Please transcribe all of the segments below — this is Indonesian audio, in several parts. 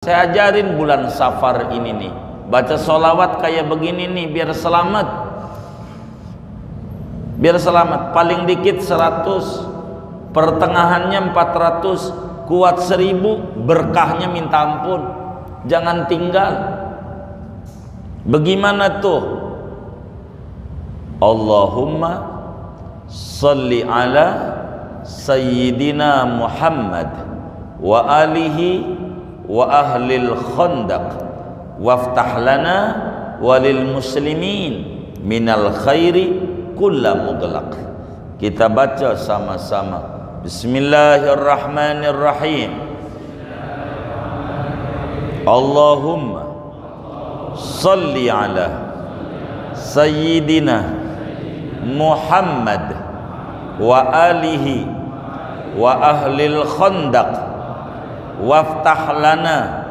Saya ajarin bulan Safar ini nih, baca sholawat kayak begini nih biar selamat. Biar selamat, paling dikit 100, pertengahannya 400, kuat 1000, berkahnya minta ampun. Jangan tinggal. Bagaimana tuh? Allahumma salli ala Sayyidina Muhammad wa alihi wa ahlil khandaq waftah lana walil muslimin minal khairi kulla mughlaq. Kita baca sama-sama. Bismillahirrahmanirrahim. Allahumma salli ala Sayyidina Muhammad wa alihi wa ahlil khandaq waftah lana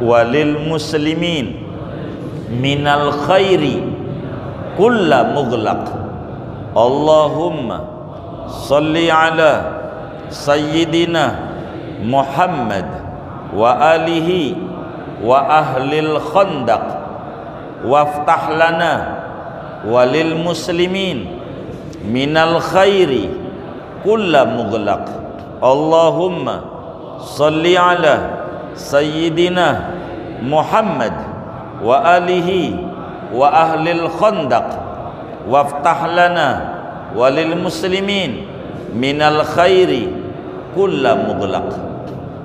walil muslimin minal khairi kulla mughlaq. Allahumma salli ala Sayyidina Muhammad wa alihi wa ahlil khandaq waftah lana walil muslimin minal khairi kulla mughlaq. Allahumma salli ala Sayyidina Muhammad wa alihi wa ahlil khandaq waftah lana walil muslimin minal khairi kulla mughlaq.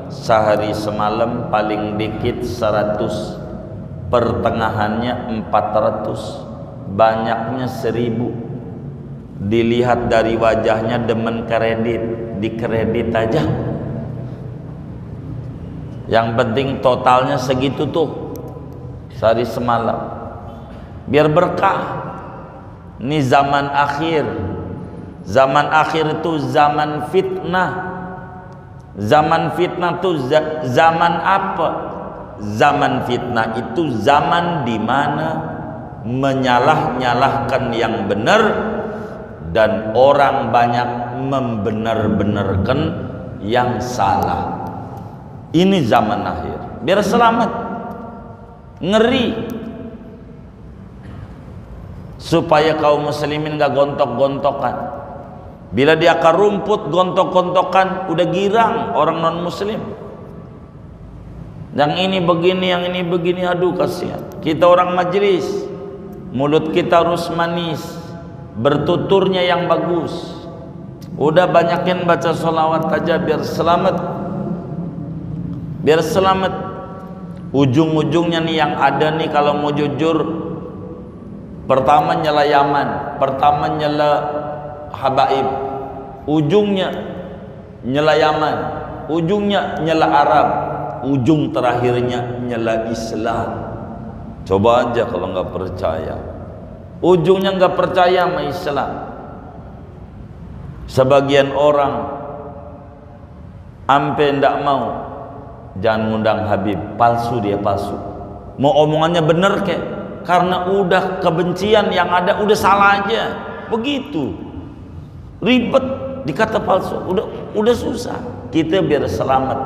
Sehari semalam paling dikit 100, pertengahannya 400, banyaknya 1000. Dilihat dari wajahnya demen kredit, dikredit aja. Yang penting totalnya segitu tuh sehari semalam, biar berkah. Ini zaman akhir. Zaman akhir itu zaman fitnah. Zaman fitnah itu zaman apa? Zaman fitnah itu zaman dimana menyalah-nyalahkan yang benar dan orang banyak membenar-benarkan yang salah. Ini zaman akhir. Biar selamat. Ngeri. Supaya kaum muslimin gak gontok-gontokan. Bila dia akar rumput gontok-gontokan, udah girang orang non muslim. Yang ini begini, yang ini begini, aduh kasihan. Kita orang majelis, mulut kita harus manis, bertuturnya yang bagus. Udah banyakin baca sholawat aja biar selamat. Biar selamat. Ujung-ujungnya nih yang ada nih kalau mau jujur, pertama nyela Yaman, pertama nyela Habaib, ujungnya nyela Yaman, ujungnya nyela Arab, ujung terakhirnya nyela Islam. Coba aja kalau nggak percaya, ujungnya nggak percaya sama Islam. Sebagian orang ampe ndak mau, jangan ngundang Habib, palsu dia, palsu. Mau omongannya bener kek, karena udah kebencian yang ada udah salah aja, begitu ribet dikata palsu, udah susah. Kita biar selamat,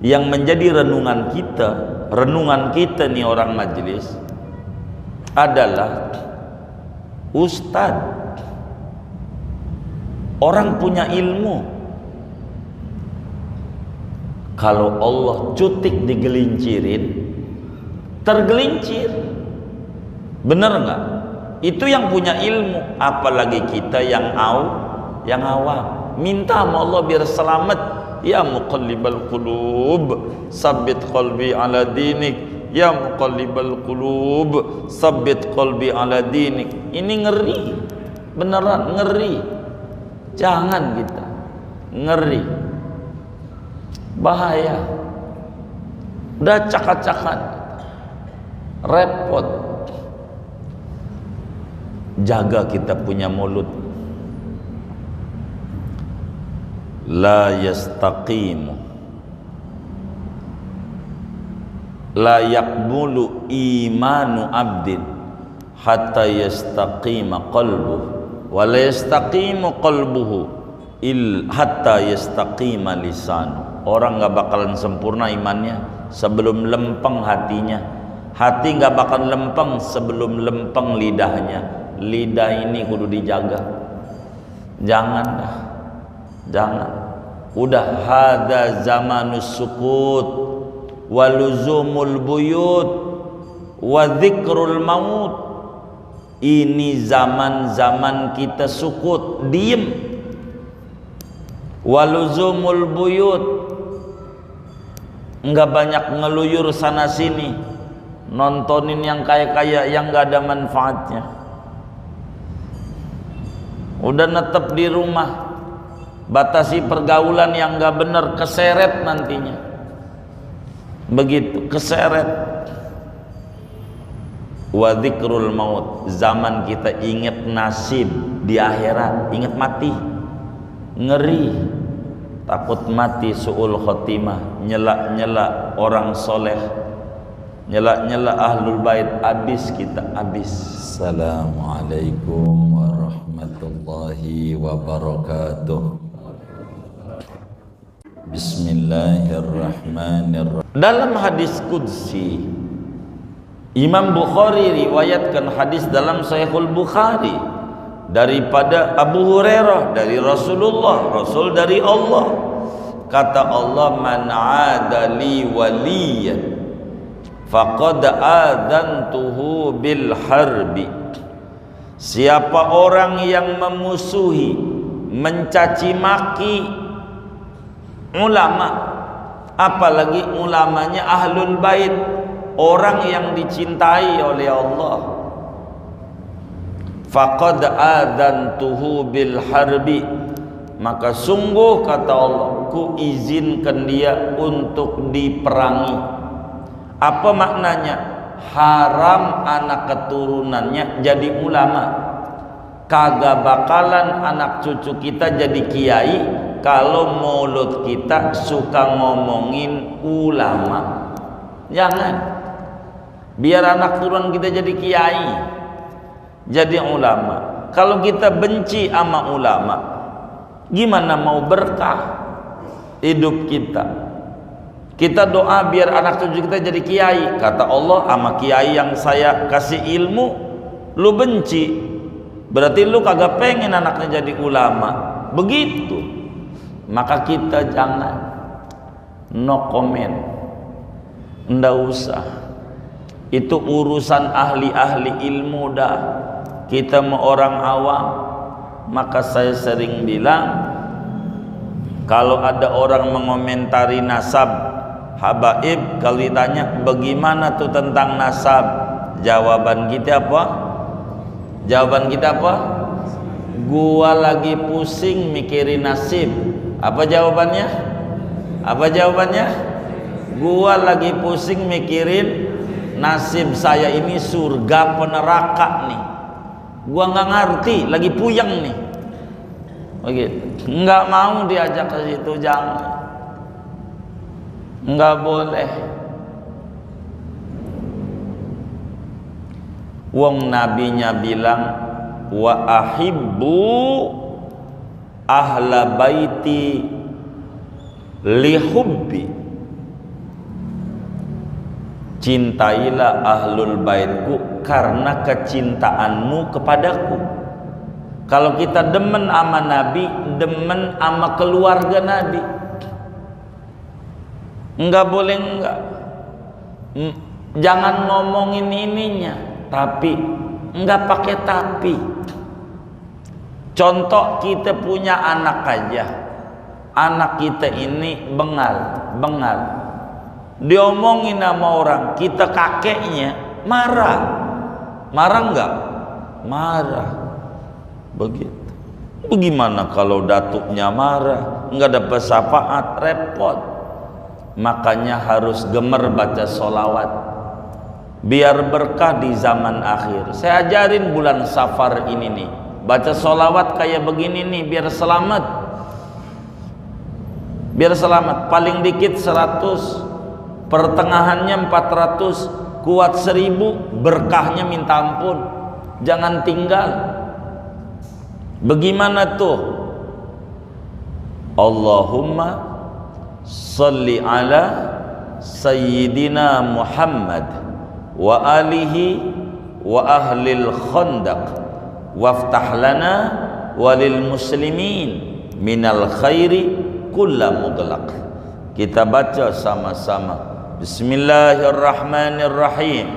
yang menjadi renungan kita nih orang majelis adalah ustadz, orang punya ilmu. Kalau Allah cutik digelincirin, tergelincir. Bener nggak? Itu yang punya ilmu. Apalagi kita yang awam. Minta sama Allah biar selamat. Ya muqallibal qulub, sabbit qalbi ala dinik. Ya muqallibal qulub, sabbit qalbi ala dinik. Ini ngeri. Beneran ngeri. Jangan kita. Ngeri. Bahaya. Udah cakap-cakap, repot. Jaga kita punya mulut. La yastaqimu, la yaqbulu imanu abdin hatta yastaqima qalbuhu, wa la yastaqimu qalbuhu hatta yastaqima lisanu. orang nggak bakalan sempurna imannya sebelum lempeng hatinya. Hati nggak bakal lempeng sebelum lempeng lidahnya. Lidah ini kudu dijaga. Jangan dah, jangan. Udah hadza zamanus sukut waluzumul buyut wa dzikrul maut. Ini zaman-zaman kita sukut, diem. Waluzumul buyut, enggak banyak ngeluyur sana sini, nontonin yang kaya-kaya yang enggak ada manfaatnya. Udah netep di rumah, batasi pergaulan yang enggak bener, keseret nantinya. Begitu, keseret. Wa dzikrul maut, zaman kita ingat nasib di akhirat, ingat mati, ngeri, takut mati, su'ul khotimah, nyela-nyela orang soleh, nyela-nyela ahlul bait, habis kita, habis. Assalamualaikum warahmatullahi wabarakatuh. Bismillahirrahmanirrahim. Dalam hadis qudsi, Imam Bukhari riwayatkan hadis dalam Sahihul Bukhari daripada Abu Hurairah dari Rasulullah, Rasul dari Allah. Kata Allah, man adali waliyan faqad adantuhu bil harbi. Siapa orang yang memusuhi, mencaci maki ulama, apalagi ulamanya ahlul bait, orang yang dicintai oleh Allah, faqad adantuhu bil harbi, maka sungguh kata Allah, ku izinkan dia untuk diperangi. Apa maknanya? Haram anak keturunannya jadi ulama. Kagak bakalan anak cucu kita jadi kiai kalau mulut kita suka ngomongin ulama. Jangan. Biar anak turunan kita jadi kiai, jadi ulama. Kalau kita benci sama ulama, gimana mau berkah hidup kita? Kita doa biar anak cucu kita jadi kiai. Kata Allah, sama kiai yang saya kasih ilmu lu benci, berarti lu kagak pengen anaknya jadi ulama. Begitu. Maka kita jangan, no comment, ndak usah. Itu urusan ahli-ahli ilmu dah. Kita mau orang awam. Maka saya sering bilang, kalau ada orang mengomentari nasab habaib, kalau ditanya bagaimana tuh tentang nasab, jawaban kita apa? Jawaban kita apa? Gua lagi pusing mikirin nasib. Apa jawabannya? Apa jawabannya? Gua lagi pusing mikirin nasib saya ini surga apa neraka nih. Gua nggak ngerti, lagi puyeng nih. Begitu. Nggak mau diajak ke situ, jangan. Nggak boleh. Wong nabinya bilang, wa ahibbu ahla baiti li hubbi. Cintailah ahlul baitku karena kecintaanmu kepadaku. Kalau kita demen sama Nabi, demen sama keluarga Nabi. Enggak boleh enggak. Jangan ngomongin ininya, tapi enggak pakai tapi. Contoh, kita punya anak aja. Anak kita ini bengal. Diomongin sama orang, kita kakeknya marah. Marah enggak? Marah. Begitu. Bagaimana kalau datuknya marah, enggak dapat syafaat, repot. Makanya harus gemer baca sholawat biar berkah di zaman akhir. Saya ajarin bulan Safar ini nih, baca sholawat kayak begini nih biar selamat. Biar selamat. Paling dikit 100, pertengahannya 400, kuat 1000, berkahnya minta ampun. Jangan tinggal. Bagaimana tuh? Allahumma salli ala sayyidina Muhammad wa alihi wa ahlil khandaq waftah lana walil muslimin minal khairi kulla mughlaq. Kita baca sama-sama. Bismillahirrahmanirrahim.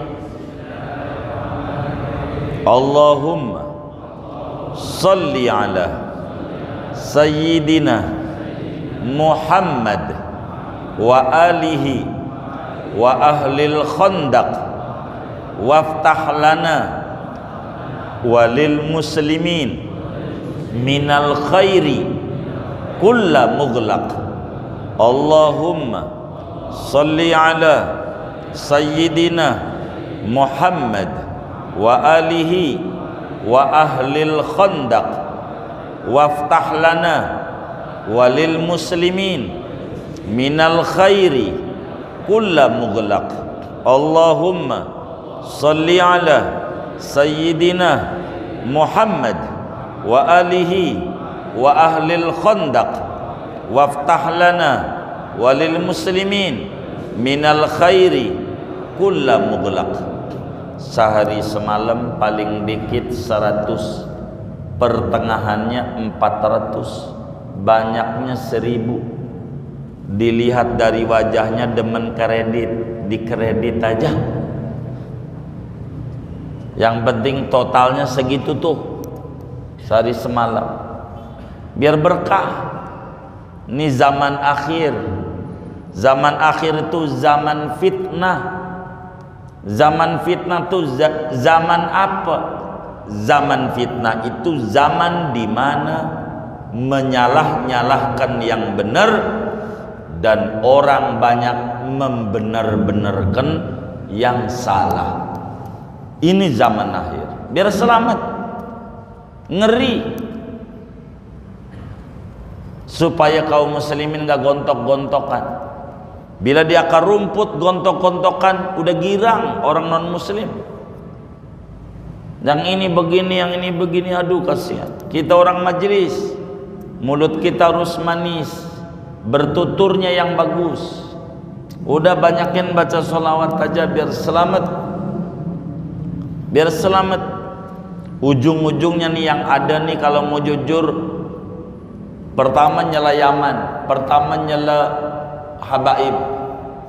Allahumma salli ala sayyidina Muhammad wa alihi wa ahlil khandaq waftah lana walil muslimin minal khairi kulla mughlaq. Allahumma salli ala sayyidina Muhammad wa alihi wa ahlil khandaq waftah lana walil muslimin minal khairi kulla mughlaq. Allahumma salli ala sayyidina Muhammad wa alihi wa ahlil khandaq waftah lana walil muslimin minal khairi kulla mughlaq. Sehari semalam paling dikit 100, pertengahannya 400, banyaknya 1000. Dilihat dari wajahnya demen kredit, dikredit aja. Yang penting totalnya segitu tuh sehari semalam, biar berkah. Ini zaman akhir. Zaman akhir itu zaman fitnah. Zaman fitnah itu zaman apa? Zaman fitnah itu zaman di mana menyalah-nyalahkan yang benar dan orang banyak membenar-benarkan yang salah. Ini zaman akhir. Biar selamat. Ngeri. Supaya kaum muslimin gak gontok-gontokan. Bila dia akar rumput gontok-gontokan, udah girang orang non muslim. Yang ini begini, yang ini begini, aduh kasihan. Kita orang majelis, mulut kita harus manis, bertuturnya yang bagus. Udah banyakin baca sholawat aja biar selamat. Biar selamat. Ujung-ujungnya nih yang ada nih kalau mau jujur, pertama nyela Yaman, pertama nyela Habaib,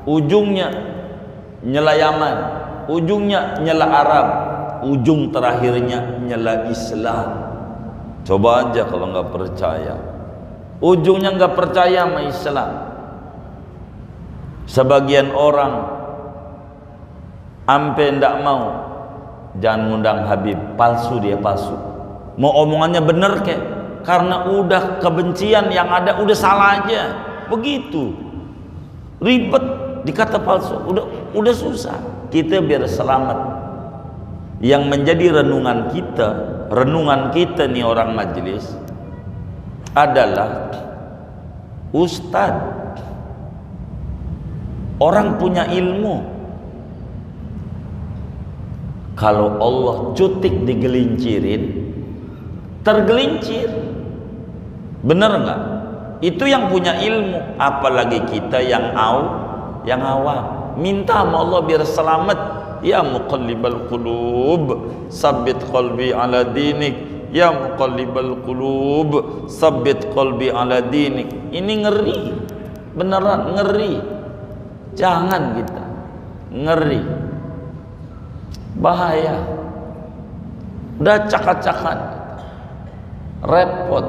ujungnya nyela Yaman, ujungnya nyela Arab, ujung terakhirnya nyela Islam. Coba aja kalau nggak percaya, ujungnya nggak percaya sama Islam. Sebagian orang ampe ndak mau, jangan ngundang Habib, palsu dia, palsu. Mau omongannya bener kek, karena udah kebencian yang ada udah salah aja, begitu. Ribet dikata palsu, udah susah. Kita biar selamat. Yang menjadi renungan kita nih orang majelis adalah ustadz, orang punya ilmu. Kalau Allah cutik digelincirin, tergelincir. Bener nggak? Itu yang punya ilmu, apalagi kita yang awam. Minta sama Allah biar selamat. Ya muqallibal qulub, sabbit qalbi ala dinik. Ya muqallibal qulub, sabbit qalbi ala dinik. Ini ngeri, beneran ngeri. Jangan kita ngeri, bahaya. Udah cakak-cakan, repot.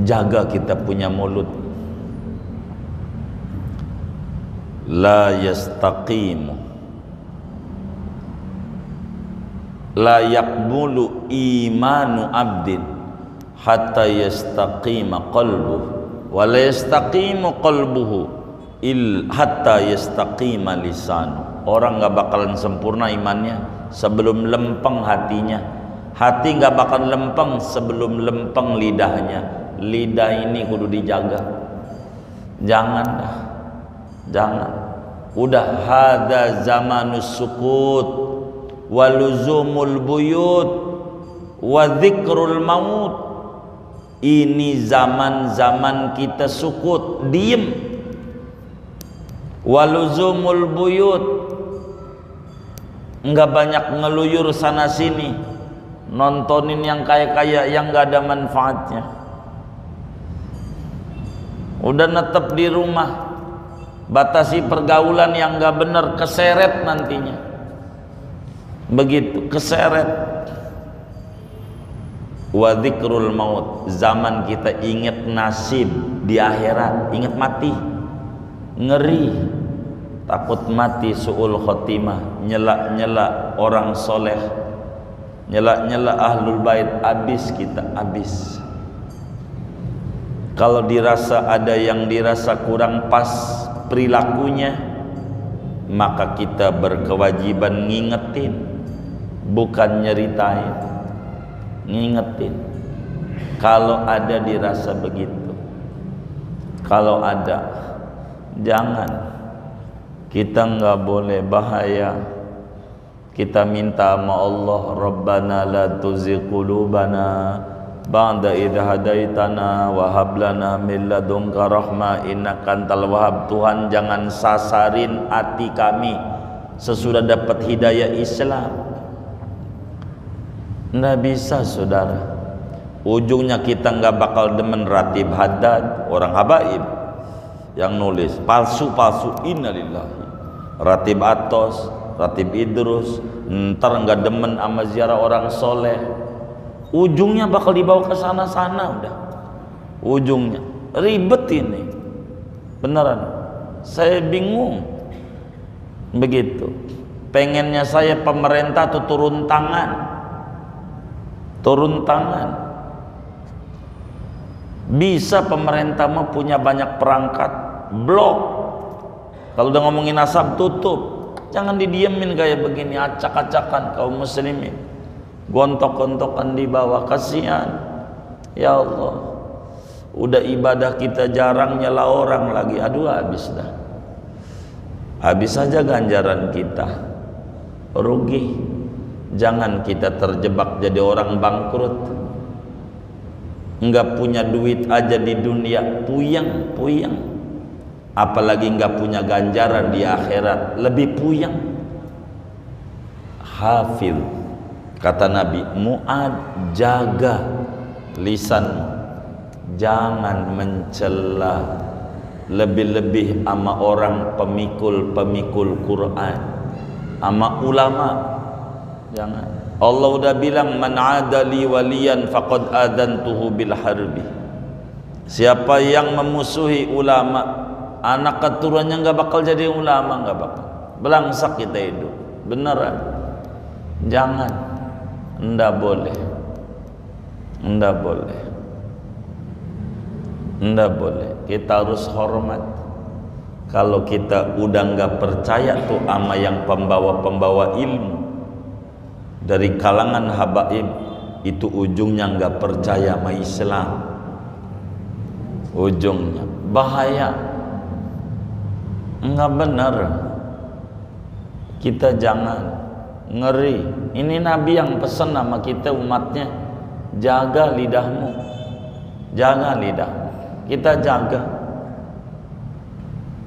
Jaga kita punya mulut. La yastaqimu, la yakmulu imanu abdin hatta yastaqima qalbuh, wa la yastaqimu qalbuhu hatta yastaqima lisanu. Orang gak bakalan sempurna imannya sebelum lempeng hatinya. Hati gak bakal lempeng sebelum lempeng lidahnya. Lidah ini kudu dijaga. Jangan dah, jangan. Udah hadza zamanus sukut wa luzumul buyut wa dzikrul maut. Ini zaman-zaman kita sukut, diem. Waluzumul buyut, enggak banyak ngeluyur sana sini, nontonin yang kaya-kaya yang enggak ada manfaatnya. Udah netep di rumah, batasi pergaulan yang enggak bener, keseret nantinya. Begitu, keseret. Wa dzikrul maut, zaman kita ingat nasib di akhirat, ingat mati, ngeri, takut mati, su'ul khotimah, nyela-nyela orang soleh, nyela-nyela ahlul bait, habis kita, habis. Kalau dirasa ada yang dirasa kurang pas perilakunya, maka kita berkewajiban ngingetin, bukan nyeritain, ngingetin. Kalau ada dirasa begitu, kalau ada, jangan. Kita nggak boleh, bahaya. Kita minta sama Allah, Rabbana la tuzigh qulubana ba'da idh hadaitana wa hab lana min ladunka rahmah innaka antal wahhab. Tuhan, jangan sasarin hati kami sesudah dapat hidayah Islam. Nggak bisa, saudara. Ujungnya kita nggak bakal demen Ratib Haddad, orang habaib yang nulis palsu-palsu, innalillahi. Ratib Atos, Ratib Idrus, ntar nggak demen sama ziarah orang soleh, ujungnya bakal dibawa ke sana-sana. Udah ujungnya ribet ini, beneran. Saya bingung begitu. Pengennya saya pemerintah tuh turun tangan, turun tangan. Bisa pemerintah mah punya banyak perangkat, blok. Kalau udah ngomongin asap, tutup. Jangan didiemin kayak begini, acak-acakan kaum muslimin, gontok-gontokan di bawah, kasihan. Ya Allah, udah ibadah kita jarang, nyela orang lagi, aduh habis dah. Habis saja ganjaran kita, rugi. Jangan kita terjebak jadi orang bangkrut, enggak punya duit aja di dunia, puyeng. Apalagi enggak punya ganjaran di akhirat, lebih puyeng. Hafil, kata Nabi Mu'ad, jaga lisanmu, jangan mencela, lebih-lebih sama orang pemikul Quran, sama ulama. Jangan. Allah udah bilang, man adali waliyan faqad adantuhu bil harbi. Siapa yang memusuhi ulama, anak keturunannya nggak bakal jadi ulama, nggak bakal. Belangsak kita hidup, beneran. Jangan, ndak boleh, ndak boleh, ndak boleh. Kita harus hormat. Kalau kita udah nggak percaya tuh sama yang pembawa ilmu dari kalangan habaib, itu ujungnya nggak percaya sama Islam, ujungnya bahaya. Enggak benar. Kita jangan, ngeri. Ini Nabi yang pesan sama kita umatnya, jaga lidahmu, jaga lidahmu. Kita jaga,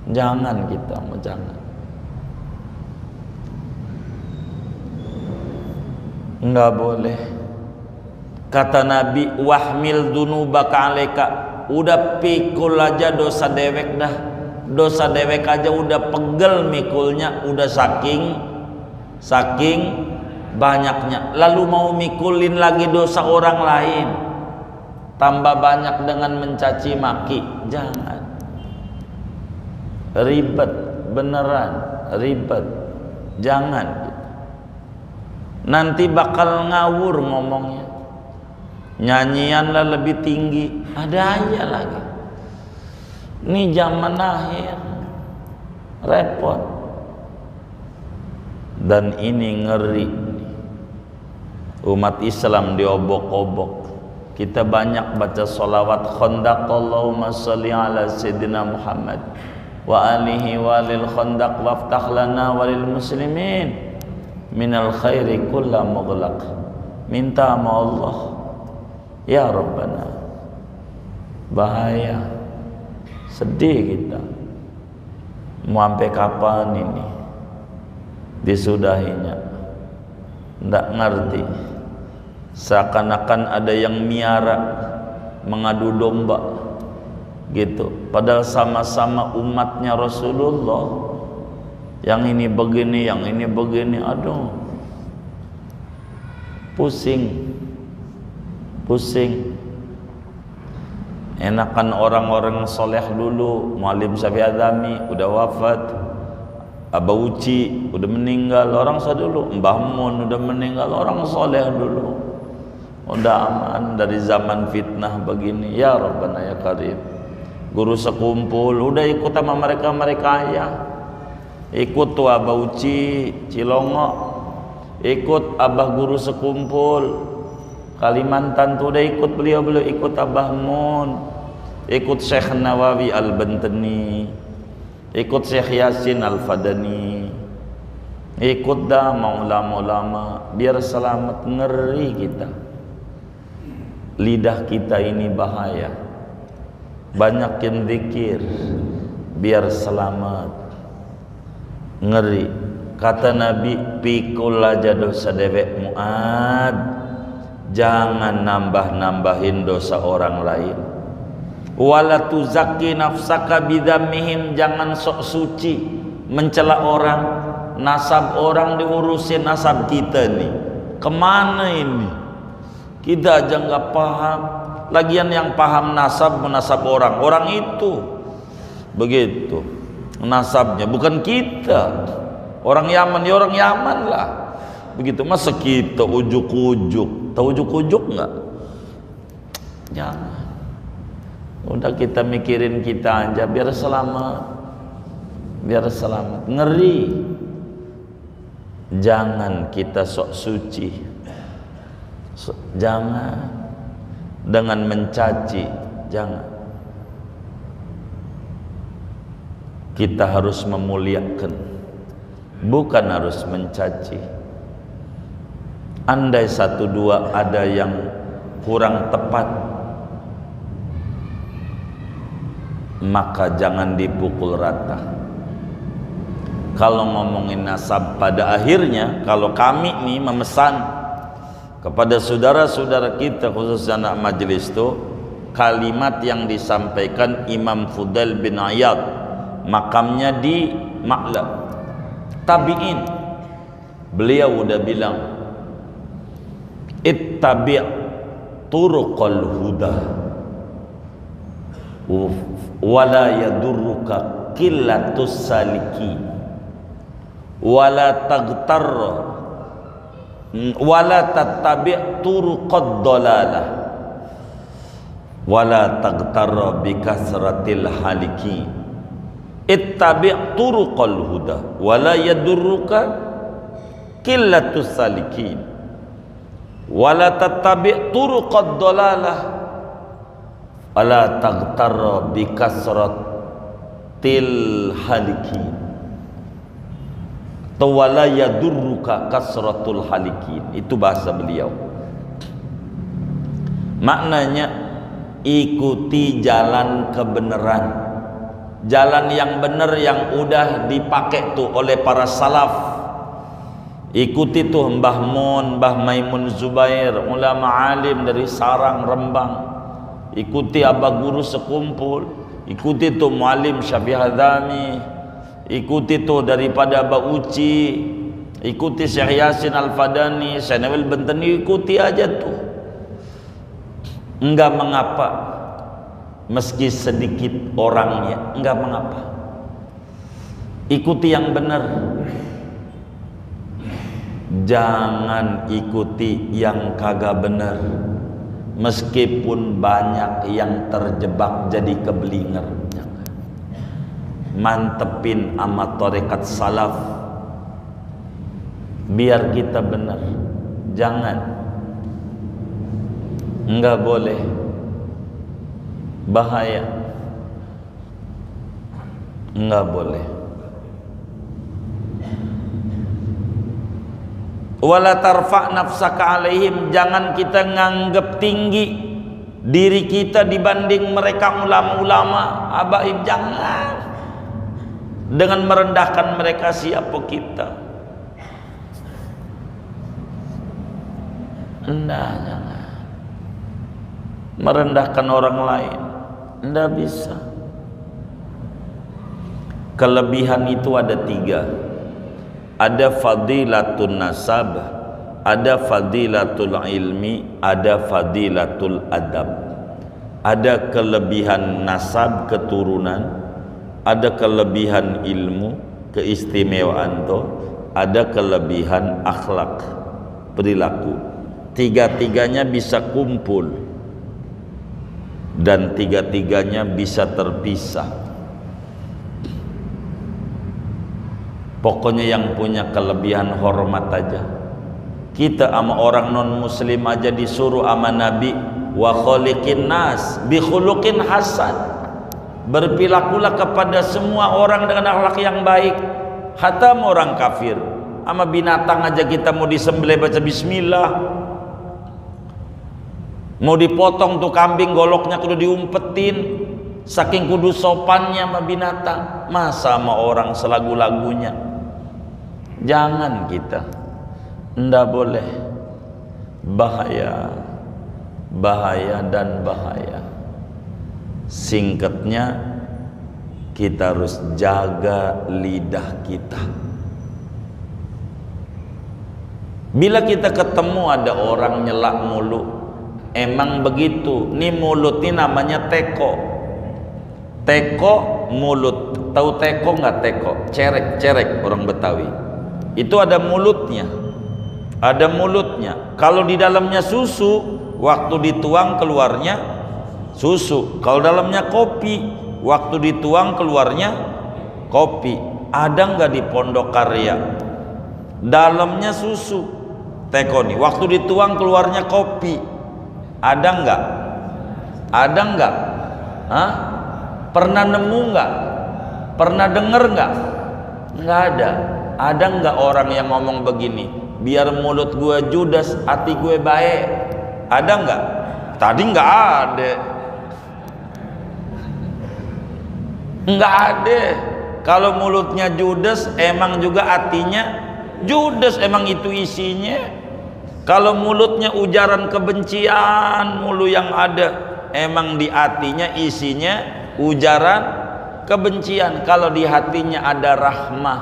jangan kita mau jangan. Enggak boleh. Kata Nabi, wahmil dunubaka alaika, udah pikul aja dosa dewek dah. Dosa dewek aja udah pegel mikulnya, udah saking banyaknya. Lalu mau mikulin lagi dosa orang lain, tambah banyak dengan mencaci maki. Jangan. Ribet, beneran ribet. Jangan. Nanti bakal ngawur ngomongnya. Nyanyianlah lebih tinggi, ada aja lagi. Ini zaman akhir, repot. Dan ini ngeri, umat Islam diobok-obok. Kita banyak baca sholawat khandaq, Allahumma sholli ala sayyidina Muhammad wa alihi walil khandaq waftah lana walil muslimin minal khairi kulla mughlaq. Minta sama Allah, ya Rabbana, bahaya. Sedih kita. Mau sampai kapan ini disudahinya? Nggak ngerti. Seakan-akan ada yang miara, mengadu domba gitu. Padahal sama-sama umatnya Rasulullah. Yang ini begini, yang ini begini. Aduh, pusing. Enakan orang-orang soleh dulu. Muallim Syafi'i Adzami udah wafat, Abah Uci udah meninggal, orang dulu. Mbah Mun udah meninggal, orang soleh dulu. Udah aman dari zaman fitnah begini. Ya Rabbana ya Karim. Guru sekumpul udah ikut sama mereka ya. Ikut tuh Abah Uci Cilongo, ikut Abah Guru sekumpul Kalimantan tuh udah ikut beliau ikut Abah Mun, ikut Syekh Nawawi Al-Bantani, ikut Syekh Yasin Al-Fadani, ikut dah ulama-ulama biar selamat. Ngeri kita, lidah kita ini bahaya. Banyakin zikir biar selamat. Ngeri. Kata Nabi, pikul aja dosa dewek Muad, jangan nambah-nambahin dosa orang lain. Wala tuzakki nafsaka bidammihim, jangan sok suci mencela orang. Nasab orang diurusin, nasab kita nih kemana ini? Kita aja nggak paham. Lagian yang paham nasab menasab orang itu begitu nasabnya, bukan kita. Orang Yaman ya orang Yaman lah begitu. Masa kita ujuk-ujuk? Tahu ujuk-ujuk nggak? Jangan. Udah kita mikirin kita aja biar selamat, biar selamat. Ngeri. Jangan kita sok suci, jangan dengan mencaci, jangan. Kita harus memuliakan, bukan harus mencaci. Andai satu dua ada yang kurang tepat, maka jangan dipukul rata. Kalau ngomongin nasab, pada akhirnya kalau kami nih memesan kepada saudara-saudara kita, khususnya anak majelis itu, kalimat yang disampaikan Imam Fudail bin Iyad, makamnya di Ma'lab, tabi'in. Beliau udah bilang, ittabi' turuqal huda wala yadurruka qillatus saliki wala taghtarra wala tattabi' turuqad dalalah wala taghtarra bikasratil haliki. Ittabi' turuqal huda wala yadurruka qillatus salikin wala tattabi' turuqad dalalah wala taghtarra bikasratil halikin atau wala yadurruka kasratul halikin. Itu bahasa beliau. Maknanya ikuti jalan kebenaran, jalan yang benar yang udah dipakai tuh oleh para salaf. Ikuti tuh Mbah Mun, Mbah Maimun Zubair, ulama alim dari Sarang, Rembang. Ikuti Abah Guru sekumpul. Ikuti tuh Muallim Syafi'i Adzami. Ikuti tuh daripada Abah Uci. Ikuti Syekh Yasin Al-Fadani, Syekh Nawawi Al-Bantani. Ikuti aja tuh. Enggak mengapa meski sedikit orangnya, enggak mengapa. Ikuti yang benar. Jangan ikuti yang kagak benar, meskipun banyak yang terjebak jadi keblinger. Mantepin sama tarekat salaf biar kita benar. Jangan, enggak boleh, bahaya, enggak boleh. Wala tarfa nafsaka alaihim, jangan kita nganggap tinggi diri kita dibanding mereka ulama-ulama. Habaib, jangan dengan merendahkan mereka. Siapa kita? Enggak, jangan merendahkan orang lain. Enggak bisa. Kelebihan itu ada 3. Ada fadilatun nasab, ada fadilatul ilmi, ada fadilatul adab. Ada kelebihan nasab, keturunan, ada kelebihan ilmu, keistimewaan tuh, ada kelebihan akhlak, perilaku. Tiga-tiganya bisa kumpul dan tiga-tiganya bisa terpisah. Pokoknya yang punya kelebihan hormat aja. Kita sama orang non muslim aja disuruh sama Nabi, wa khaliqin nas bi khuluqin hasan. Berpilakulah kepada semua orang dengan akhlak yang baik. Hatta orang kafir, sama binatang aja kita mau disembelih baca bismillah. Mau dipotong tuh kambing, goloknya kudu diumpetin, saking kudu sopannya sama binatang. Masa sama orang selagu-lagunya? Jangan kita, ndak boleh. Bahaya, bahaya dan bahaya. Singkatnya, kita harus jaga lidah kita. Bila kita ketemu ada orang nyelak mulut, emang begitu. Nih mulut ini namanya teko. Teko mulut. Tahu teko nggak teko? Cerek orang Betawi. Itu ada mulutnya. Ada mulutnya. Kalau di dalamnya susu, waktu dituang keluarnya susu. Kalau dalamnya kopi, waktu dituang keluarnya kopi. Ada nggak di Pondok Karya? Dalamnya susu. Teko nih. Waktu dituang keluarnya kopi. Ada nggak? Ada nggak? Hah? Pernah nemu nggak? Pernah denger nggak? Nggak ada. Ada nggak orang yang ngomong begini? Biar mulut gue judes, hati gue baik. Ada nggak? Tadi nggak ada. Nggak ada. Kalau mulutnya judes, emang juga hatinya judes. Emang itu isinya. Kalau mulutnya ujaran kebencian mulu yang ada, emang di hatinya isinya ujaran kebencian. Kalau di hatinya ada rahmah,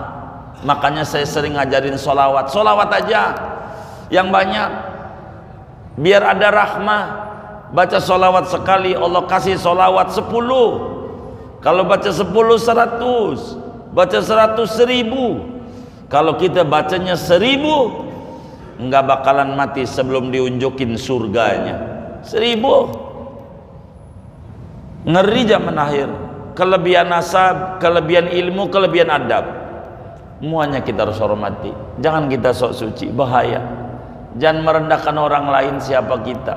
makanya saya sering ngajarin sholawat. Sholawat aja yang banyak, biar ada rahmah. Baca sholawat sekali, Allah kasih sholawat 10. Kalau baca 10 100, baca 100 1000. Kalau kita bacanya 1000, nggak bakalan mati sebelum diunjukin surganya. 1000. Ngeri zaman akhir. Kelebihan nasab, kelebihan ilmu, kelebihan adab, semuanya kita harus hormati. Jangan kita sok suci, bahaya. Jangan merendahkan orang lain. Siapa kita?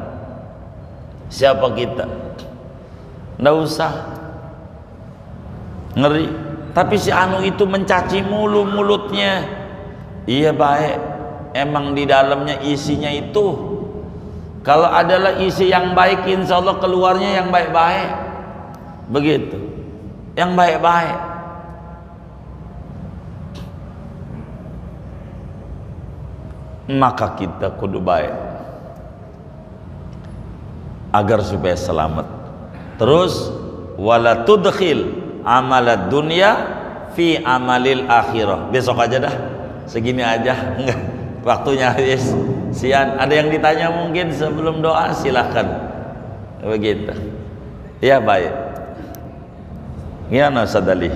Siapa kita? Nggak usah. Ngeri. Tapi si anu itu mencaci mulu mulutnya. Iya baik, emang di dalamnya isinya itu. Kalau adalah isi yang baik, insya Allah keluarnya yang baik-baik. Begitu, yang baik-baik. Maka kita kudu baik agar supaya selamat. Terus wala tudkhil amalad dunya fi amalil akhirah. Besok aja dah, segini aja. Enggak, waktunya habis. Sian. Ada yang ditanya mungkin sebelum doa? Silahkan. Begitu. Ya baik. Gimana Ustaz Ali?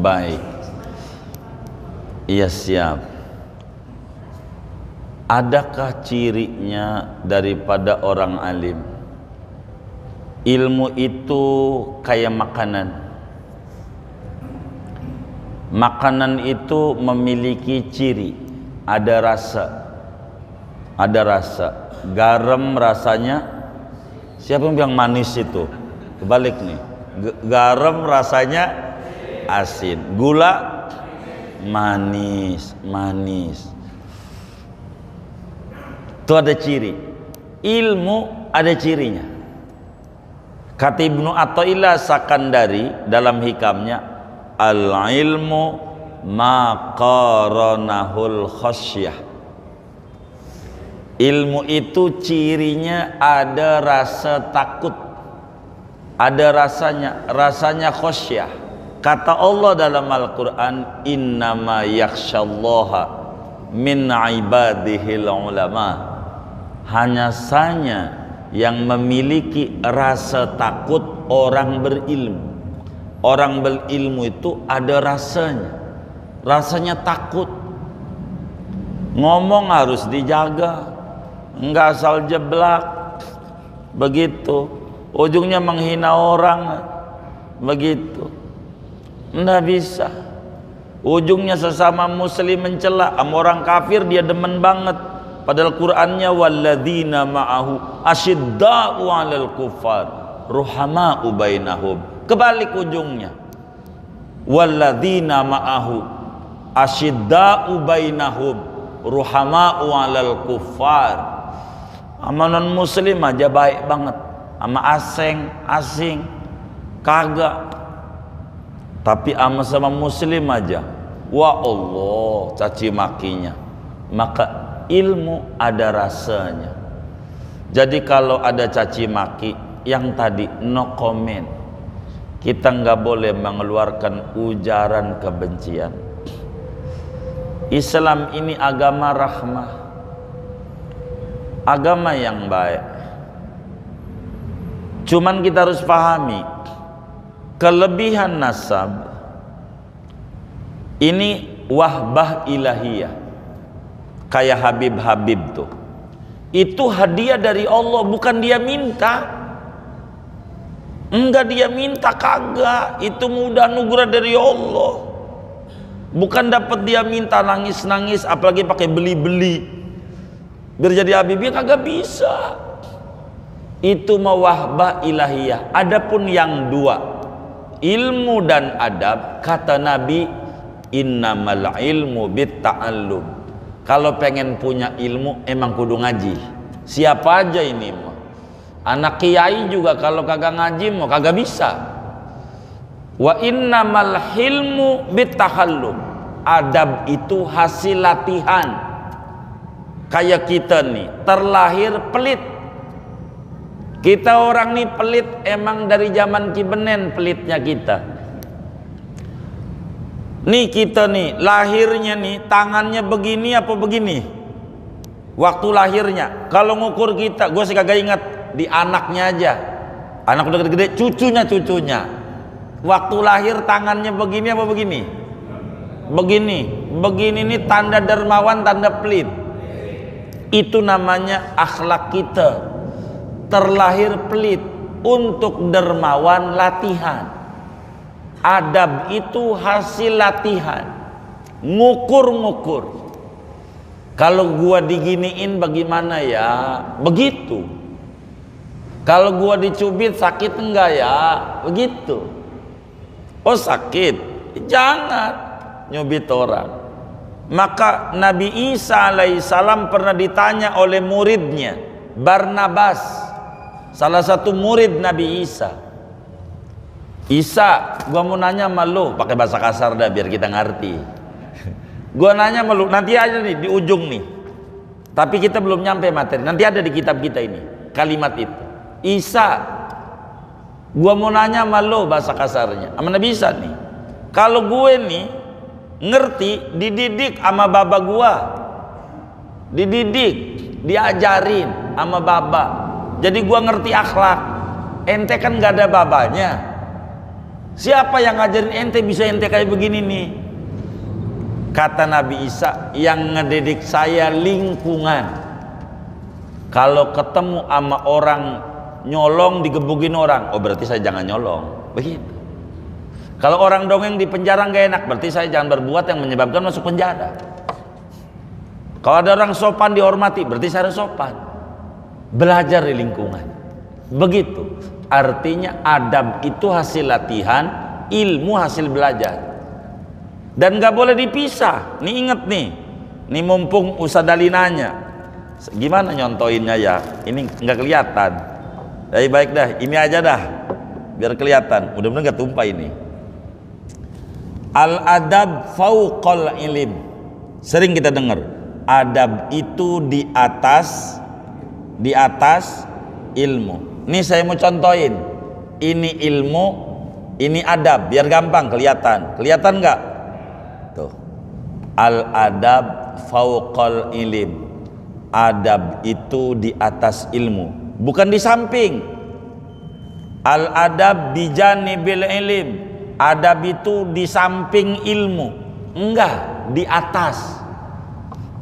Baik. Iya siap. Adakah cirinya daripada orang alim? Ilmu itu kayak makanan. Makanan itu memiliki ciri, ada rasa. Ada rasa. Garam rasanya, siapa yang bilang manis itu? Kebalik nih. Garam rasanya asin, gula manis. Itu ada ciri. Ilmu ada cirinya. Kata Ibnu Athaillah Sakandari dalam hikamnya, al-ilmu ma qaranahul khasyah. Ilmu itu cirinya ada rasa takut, ada rasanya khasyah. Kata Allah dalam Al-Quran, innama yakhsyallaha min ibadihil ulama. Hanya saja yang memiliki rasa takut orang berilmu. Orang berilmu itu ada rasanya takut. Ngomong harus dijaga, enggak asal jeblak begitu, ujungnya menghina orang begitu, enggak bisa. Ujungnya sesama muslim mencela, sama orang kafir dia demen banget. Padahal Qur'annya walladzina ma'ahu asyidda'u 'alal kuffar ruhama'u bainahum. Kebalik ujungnya. Walladzina ma'ahu asyidda'u bainahum ruhama'u 'alal kuffar. Sama non muslim aja baik banget, sama asing kagak. Tapi sama muslim aja, wah Allah caci makinya. Maka ilmu ada rasanya. Jadi kalau ada caci maki, yang tadi no comment. Kita nggak boleh mengeluarkan ujaran kebencian. Islam ini agama rahmah, agama yang baik. Cuman kita harus pahami kelebihan nasab ini wahbah ilahiyah. Kayak Habib tuh, itu hadiah dari Allah, bukan dia minta. Enggak dia minta, kagak. Itu mudah anugerah dari Allah. Bukan dapat dia minta nangis-nangis, apalagi pakai beli-beli biar jadi Habib, ya kagak bisa. Itu mawahbah ilahiyah. Adapun yang dua, ilmu dan adab, kata Nabi, innamal ilmu bitta'allum. Kalau pengen punya ilmu emang kudu ngaji. Siapa aja ini mah. Anak kiai juga kalau kagak ngaji mau kagak bisa. Wa innamal hilmu bittahallum. Adab itu hasil latihan. Kayak kita nih terlahir pelit. Kita orang nih pelit emang dari zaman Kibenen, pelitnya kita. Nih kita nih lahirnya nih tangannya begini apa begini waktu lahirnya. Kalau ngukur kita, gue sih kagak ingat, di anaknya aja, anak udah gede-gede, cucunya waktu lahir tangannya begini apa begini, begini nih tanda dermawan, tanda pelit. Itu namanya akhlak kita, terlahir pelit. Untuk dermawan latihan. Adab itu hasil latihan, ngukur. Kalau gua diginiin bagaimana ya, begitu. Kalau gua dicubit sakit enggak ya, begitu. Oh sakit, jangan nyubit orang. Maka Nabi Isa alaihissalam pernah ditanya oleh muridnya Barnabas, salah satu murid Nabi Isa. Isa, gua mau nanya sama lu, pakai bahasa kasar dah biar kita ngerti. Gua nanya sama lu, nanti aja nih di ujung nih. Tapi kita belum nyampe materi. Nanti ada di kitab kita ini kalimat itu. Isa, gua mau nanya sama lu, bahasa kasarnya sama Nabi Isa nih. Kalau gue nih ngerti, dididik sama baba gua, diajarin sama baba. Jadi gua ngerti akhlak. Ente kan gak ada babanya. Siapa yang ngajarin ente bisa ente kayak begini nih? Kata Nabi Isa, yang ngedidik saya lingkungan. Kalau ketemu sama orang nyolong digebukin orang, oh berarti saya jangan nyolong. Begitu. Kalau orang dongeng di penjara gak enak, berarti saya jangan berbuat yang menyebabkan masuk penjara. Kalau ada orang sopan dihormati, berarti saya harus sopan. Belajar di lingkungan. Begitu. Artinya adab itu hasil latihan, ilmu hasil belajar. Dan gak boleh dipisah. Nih inget nih, mumpung Ustadz Ali nanya, gimana nyontoinnya ya? Ini nggak kelihatan. Baik dah, ini aja dah, biar kelihatan. Mudah-mudahan nggak tumpah ini. Al adab fauqal ilim. Sering kita dengar. Adab itu di atas ilmu. Nih saya mau contohin. Ini ilmu, ini adab, biar gampang kelihatan. Kelihatan nggak? Tuh. Al adab fauqal ilim. Adab itu di atas ilmu, bukan di samping. Al adab bijanibil ilim. Adab itu di samping ilmu. Enggak, di atas.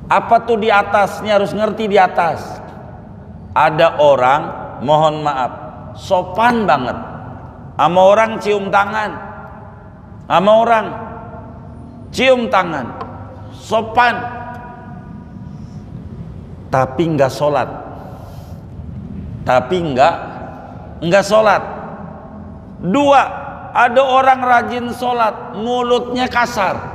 Apa tuh di atasnya? Harus ngerti di atas. Ada orang, mohon maaf, sopan banget sama orang, cium tangan sama orang, cium tangan, sopan, tapi nggak sholat, nggak sholat. Dua, ada orang rajin sholat, mulutnya kasar.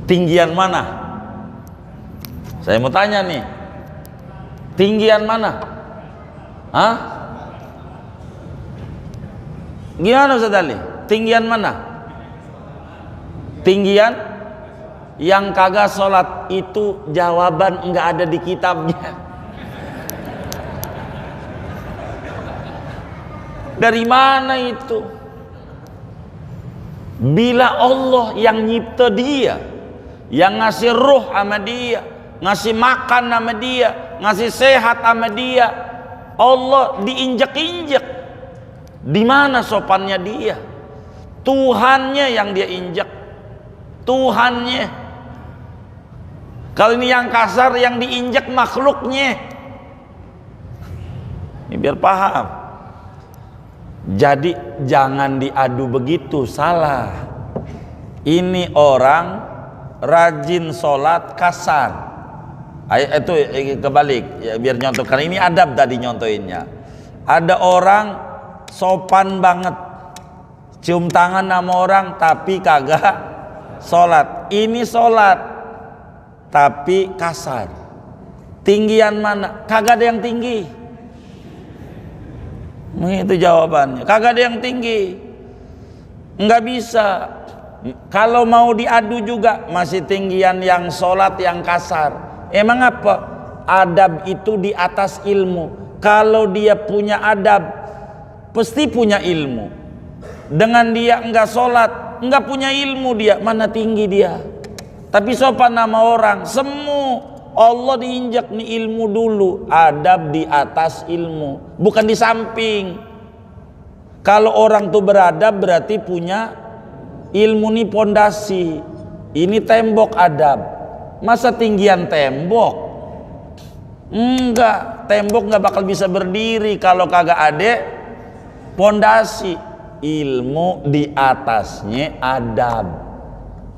Tinggian mana? Saya mau tanya nih, tinggian mana? Hah? Gimana Ustaz Ali? Tinggian mana? Tinggian yang kagak sholat itu jawaban nggak ada di kitabnya. Dari mana itu? Bila Allah yang nyipta dia, yang ngasih ruh sama dia, ngasih makan sama dia, ngasih sehat sama dia, Allah diinjek-injek. Di mana sopannya dia? Tuhannya yang dia injek. Tuhannya. Kalau ini yang kasar, yang diinjek makhluknya. Ini biar paham. Jadi jangan diadu begitu, salah. Ini orang rajin sholat kasar. Itu kebalik ya, biar nyontoh, karena ini adab tadi nyontoinnya. Ada orang sopan banget, cium tangan sama orang tapi kagak sholat. Ini sholat tapi kasar. Tinggian mana? Kagak ada yang tinggi. Itu jawabannya. Kagak ada yang tinggi. Nggak bisa. Kalau mau diadu juga masih tinggian yang sholat yang kasar. Emang apa? Adab itu di atas ilmu. Kalau dia punya adab, pasti punya ilmu. Dengan dia enggak sholat, enggak punya ilmu, dia mana tinggi dia. Tapi sopan nama orang, semu. Allah diinjak nih ilmu dulu. Adab di atas ilmu, bukan di samping. Kalau orang tuh beradab berarti punya ilmu nih, pondasi. Ini tembok adab. Masa tinggian tembok? Enggak, tembok nggak bakal bisa berdiri kalau kagak ada pondasi. Ilmu di atasnya adab.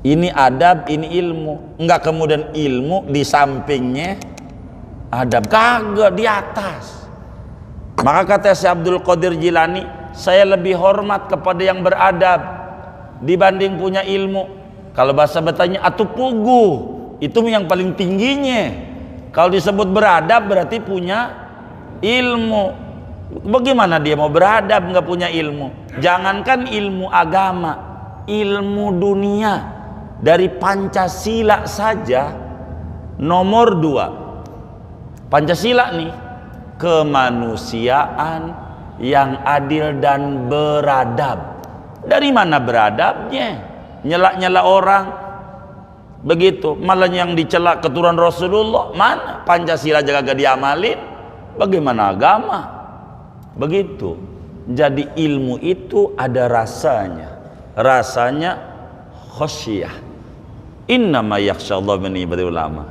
Ini adab, ini ilmu. Enggak kemudian ilmu di sampingnya adab. Kagak, di atas. Maka kata Syekh Abdul Qadir Jilani, saya lebih hormat kepada yang beradab dibanding punya ilmu. Kalau bahasa Betanya atuh pugu, itu yang paling tingginya. Kalau disebut beradab berarti punya ilmu. Bagaimana dia mau beradab nggak punya ilmu? Jangankan ilmu agama, ilmu dunia. Dari Pancasila saja nomor 2. Pancasila nih, kemanusiaan yang adil dan beradab. Dari mana beradabnya? Nyela-nyela orang begitu, malah yang dicela keturunan Rasulullah. Mana Pancasila jaga gak diamalin? Bagaimana agama? Begitu. Jadi ilmu itu ada rasanya. Rasanya khasyah. Innama yakhsyallahu min ibadil ulama.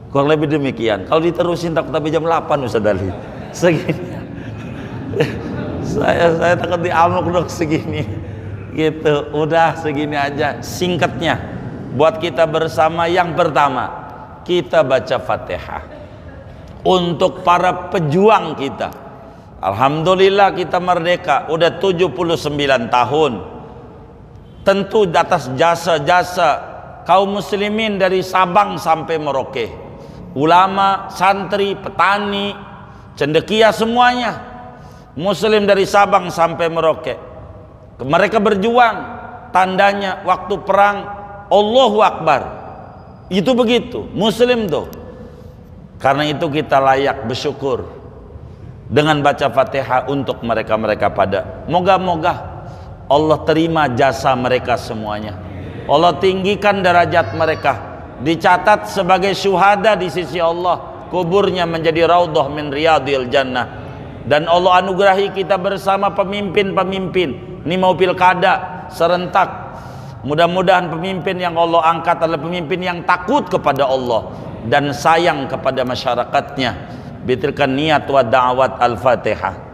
Kurang lebih demikian. Kalau diterusin takut sampai jam 8 Ustaz Ali. Segini. saya takut diamuk dok segini. Gitu. Udah segini aja singkatnya. Buat kita bersama, yang pertama kita baca Fatihah. Untuk para pejuang kita. Alhamdulillah kita merdeka udah 79 tahun. Tentu di atas jasa-jasa kaum muslimin dari Sabang sampai Merauke. Ulama, santri, petani, cendekia semuanya. Muslim dari Sabang sampai Merauke. Mereka berjuang. Tandanya waktu perang Allahu Akbar. Itu begitu. Muslim tuh. Karena itu kita layak bersyukur dengan baca Fatihah untuk mereka-mereka pada. Moga-moga Allah terima jasa mereka semuanya. Allah tinggikan derajat mereka, dicatat sebagai syuhada di sisi Allah, kuburnya menjadi raudhah min riyadil jannah. Dan Allah anugerahi kita bersama pemimpin-pemimpin. Ini mau pilkada serentak. Mudah-mudahan pemimpin yang Allah angkat adalah pemimpin yang takut kepada Allah dan sayang kepada masyarakatnya. Bitirkan niat wa da'awat al-Fatihah.